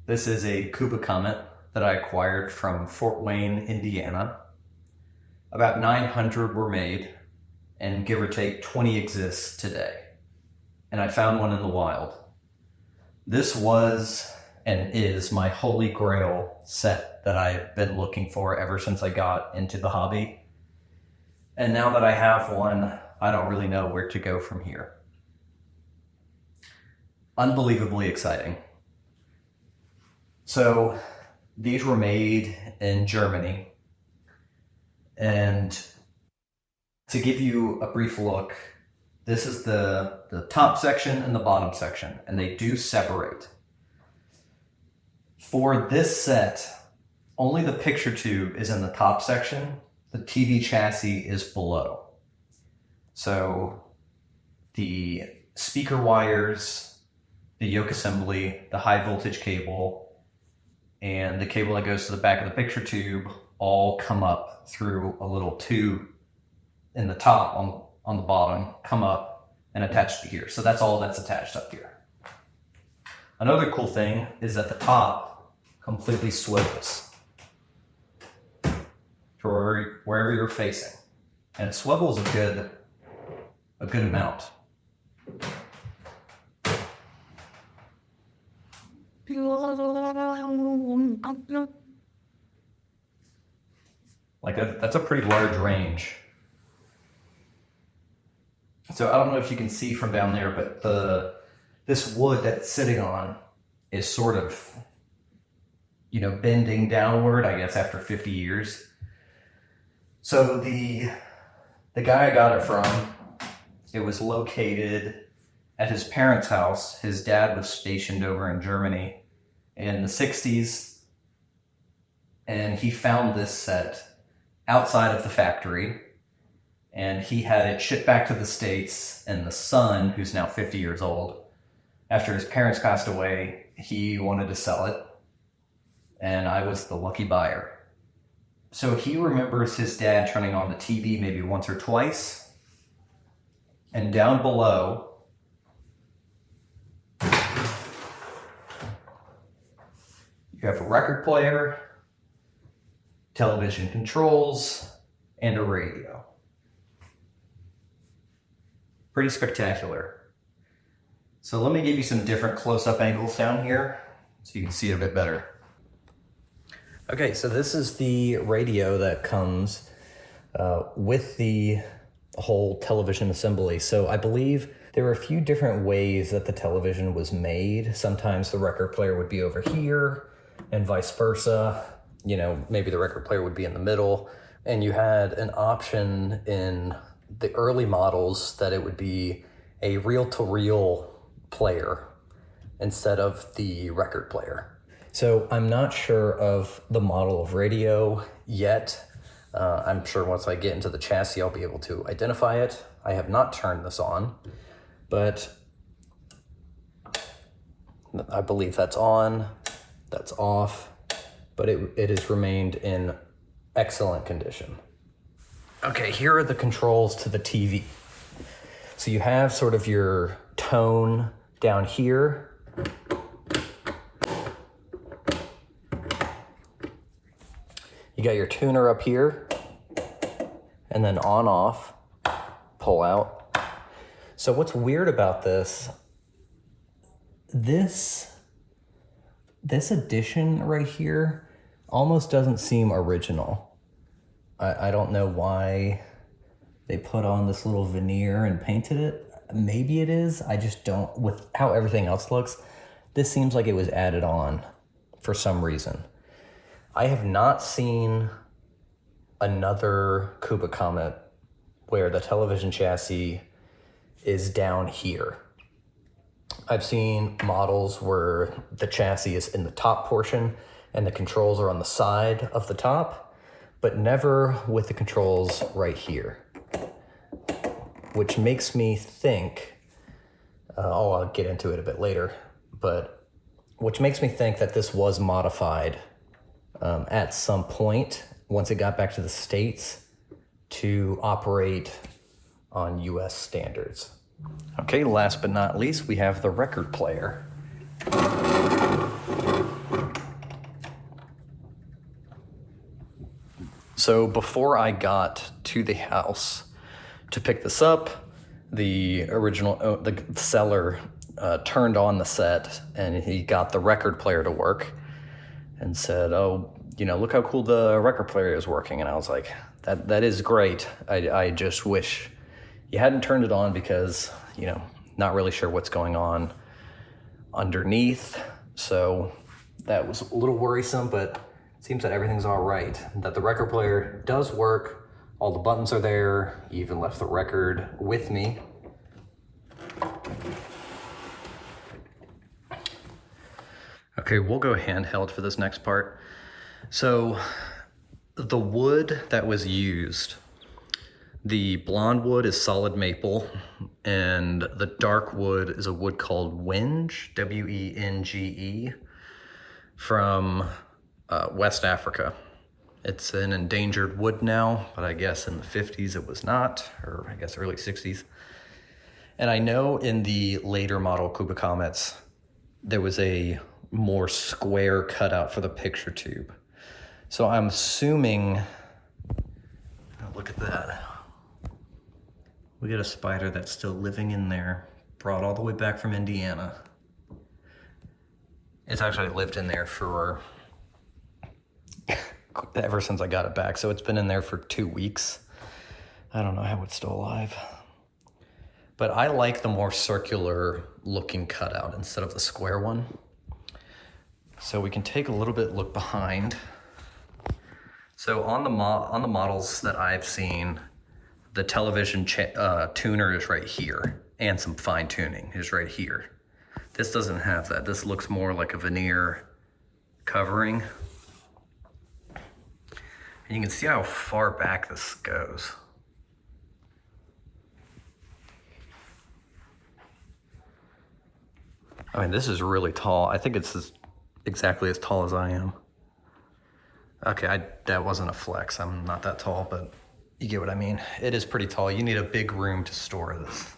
This is a Kuba Komet that I acquired from Fort Wayne, Indiana. About 900 were made, and give or take 20 exists today. And I found one in the wild. This was and is my holy grail set that I've been looking for ever since I got into the hobby. And now that I have one, I don't really know where to go from here. Unbelievably exciting. So these were made in Germany. And to give you a brief look, this is the top section and the bottom section, and they do separate. For this set, only the picture tube is in the top section. The TV chassis is below. So the speaker wires, the yoke assembly, the high voltage cable, and the cable that goes to the back of the picture tube all come up through a little tube in the top on the bottom, come up and attach to here. So that's all that's attached up here. Another cool thing is that the top completely swivels to wherever you're facing. And it swivels a good amount. Like that's a pretty large range. So I don't know if you can see from down there, but this wood that it's sitting on is sort of, bending downward, I guess, after 50 years. So the guy I got it from, it was located at his parents' house. His dad was stationed over in Germany in the 60s, and he found this set outside of the factory, and he had it shipped back to the States, and the son, who's now 50 years old, after his parents passed away, he wanted to sell it, and I was the lucky buyer. So he remembers his dad turning on the TV maybe once or twice, and down below, you have a record player, television controls, and a radio. Pretty spectacular. So let me give you some different close-up angles down here so you can see it a bit better. Okay, so this is the radio that comes with the whole television assembly. So I believe there are a few different ways that the television was made. Sometimes the record player would be over here and vice versa. Maybe the record player would be in the middle. And you had an option in the early models that it would be a reel-to-reel player instead of the record player. So I'm not sure of the model of radio yet. I'm sure once I get into the chassis, I'll be able to identify it. I have not turned this on, but I believe that's on, that's off, but it has remained in excellent condition. Okay, here are the controls to the TV. So you have sort of your tone down here. You got your tuner up here, and then on, off, pull out. So what's weird about this addition right here almost doesn't seem original. I don't know why they put on this little veneer and painted it. Maybe it is. I just don't, with how everything else looks, this seems like it was added on for some reason. I have not seen another Kuba Komet where the television chassis is down here. I've seen models where the chassis is in the top portion and the controls are on the side of the top, but never with the controls right here, which makes me think, I'll get into it a bit later, but which makes me think that this was modified at some point once it got back to the States to operate on US standards. Okay, last but not least, we have the record player. So before I got to the house to pick this up, the seller turned on the set, and he got the record player to work and said, "Oh, look how cool the record player is working." And I was like, that is great. I just wish you hadn't turned it on because, not really sure what's going on underneath. So that was a little worrisome, but it seems that everything's all right. That the record player does work. All the buttons are there. He even left the record with me. Okay, we'll go handheld for this next part. So the wood that was used, the blonde wood is solid maple, and the dark wood is a wood called Wenge, W-E-N-G-E, from West Africa. It's an endangered wood now, but I guess in the 50s it was not, or I guess early 60s. And I know in the later model Kuba Komets, there was a more square cutout for the picture tube. So I'm assuming, look at that. We got a spider that's still living in there, brought all the way back from Indiana. It's actually lived in there for ever since I got it back. So it's been in there for 2 weeks. I don't know how it's still alive. But I like the more circular looking cutout instead of the square one. So we can take a little bit look behind. So on the models that I've seen, the television tuner is right here, and some fine tuning is right here. This doesn't have that. This looks more like a veneer covering. And you can see how far back this goes. I mean, this is really tall. I think it's exactly as tall as I am. Okay, that wasn't a flex. I'm not that tall, but you get what I mean. It is pretty tall. You need a big room to store this.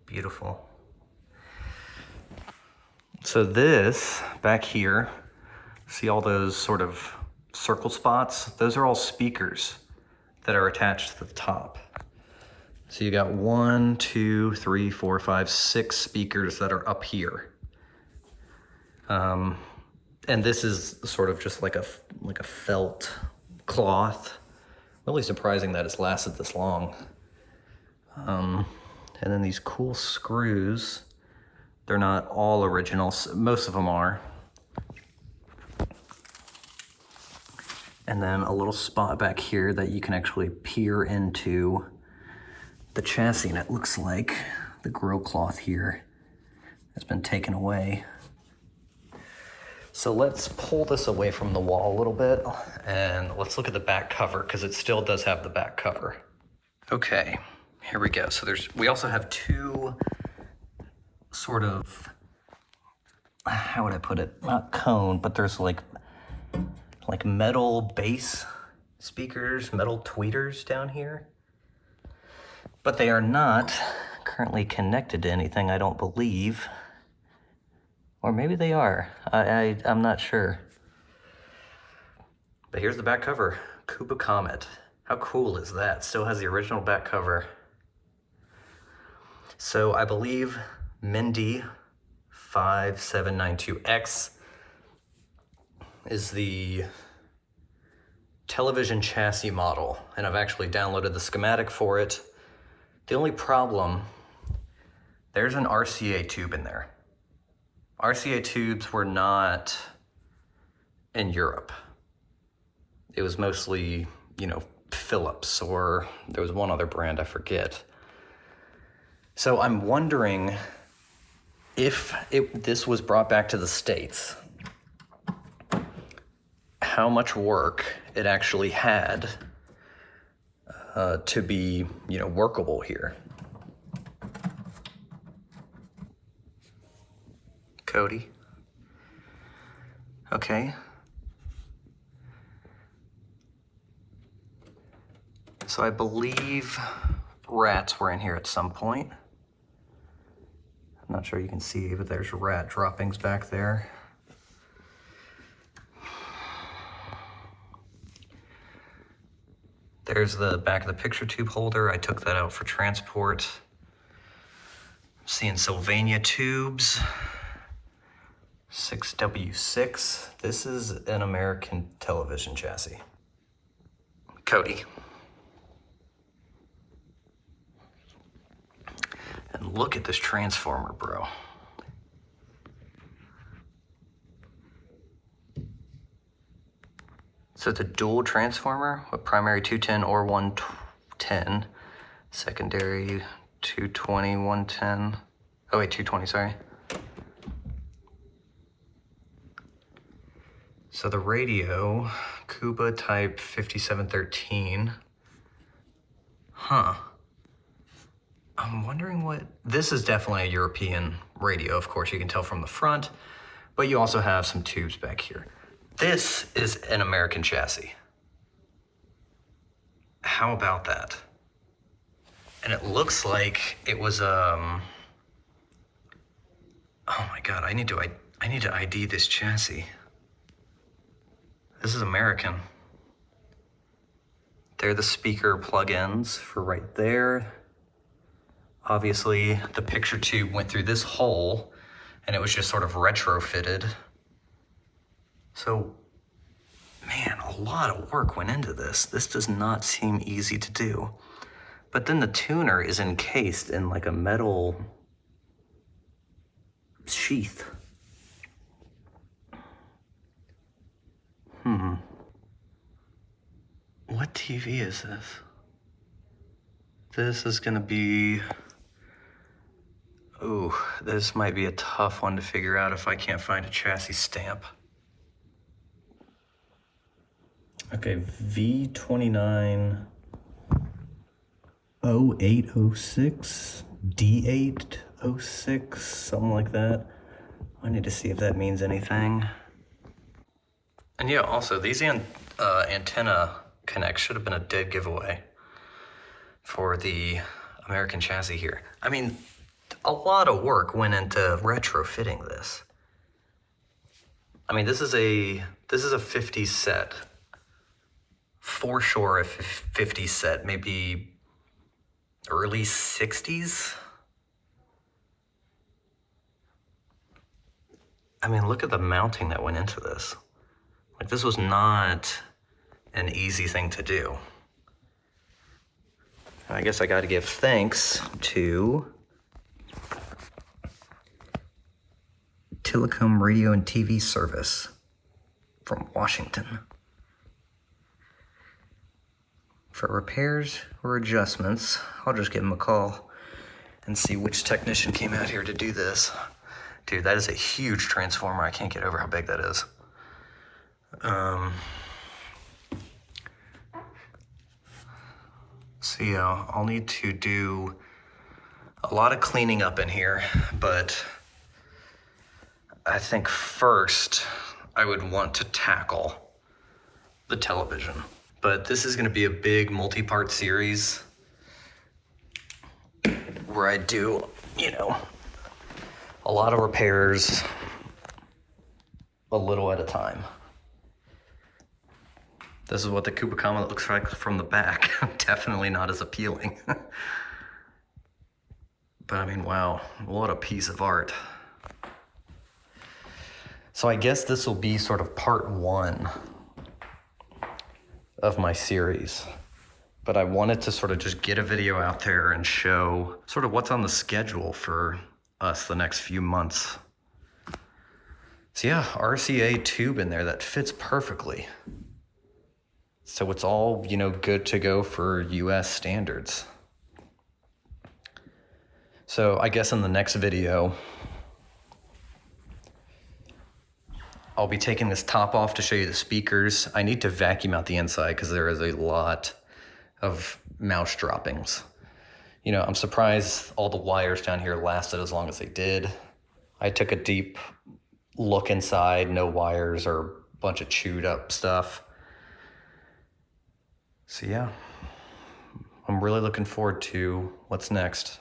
Beautiful. So this, back here, see all those sort of circle spots? Those are all speakers that are attached to the top. So you got 1, 2, 3, 4, 5, 6 speakers that are up here. And this is sort of just like a felt cloth. Really surprising that it's lasted this long. And then these cool screws. They're not all original. Most of them are. And then a little spot back here that you can actually peer into the chassis, and it looks like the grill cloth here has been taken away. So let's pull this away from the wall a little bit, and let's look at the back cover, because it still does have the back cover. Okay, here we go. So we also have two sort of, how would I put it? Not cone, but there's like metal bass speakers, metal tweeters down here. But they are not currently connected to anything, I don't believe. Or maybe they are. I'm not sure. But here's the back cover. Kuba Komet. How cool is that? Still has the original back cover. So I believe Mindy 5792X is the television chassis model, and I've actually downloaded the schematic for it. The only problem, there's an RCA tube in there. RCA tubes were not in Europe. It was mostly, Philips, or there was one other brand, I forget. So I'm wondering if this was brought back to the States, how much work it actually had to be, workable here. Cody. Okay. So I believe rats were in here at some point. I'm not sure you can see, but there's rat droppings back there. There's the back of the picture tube holder. I took that out for transport. I'm seeing Sylvania tubes. 6W6. This is an American television chassis. Cody. And look at this transformer, bro. So it's a dual transformer with primary 210 or 110, secondary 220, 110. Oh wait, 220, sorry. So the radio, Kuba type 5713. Huh. I'm wondering what, this is definitely a European radio, of course, you can tell from the front, but you also have some tubes back here. This is an American chassis. How about that? And it looks like it was, oh my God, I need to ID this chassis. This is American. They're the speaker plug-ins for right there. Obviously, the picture tube went through this hole and it was just sort of retrofitted. So, man, a lot of work went into this. This does not seem easy to do. But then the tuner is encased in like a metal sheath. What TV is this? This is gonna be, ooh, this might be a tough one to figure out if I can't find a chassis stamp. Okay, V29 0806, D806, something like that. I need to see if that means anything. And yeah, also these antenna connects should have been a dead giveaway for the American chassis here. I mean, a lot of work went into retrofitting this. I mean, this is a 50s set. For sure a 50s set, maybe early 60s. I mean, look at the mounting that went into this. Like, this was not an easy thing to do. I guess I got to give thanks to Telecom Radio and TV Service from Washington. For repairs or adjustments, I'll just give them a call and see which technician came out here to do this. Dude, that is a huge transformer. I can't get over how big that is. So yeah, I'll need to do a lot of cleaning up in here, but I think first I would want to tackle the television. But this is gonna be a big multi-part series where I do, you know, a lot of repairs a little at a time. This is what the Kuba Komet looks like from the back. Definitely not as appealing. But I mean, wow, what a piece of art. So I guess this will be sort of part one of my series. But I wanted to sort of just get a video out there and show sort of what's on the schedule for us the next few months. So yeah, RCA tube in there that fits perfectly. So it's all, you know, good to go for US standards. So I guess in the next video, I'll be taking this top off to show you the speakers. I need to vacuum out the inside because there is a lot of mouse droppings. You know, I'm surprised all the wires down here lasted as long as they did. I took a deep look inside, no wires or a bunch of chewed up stuff. So yeah, I'm really looking forward to what's next.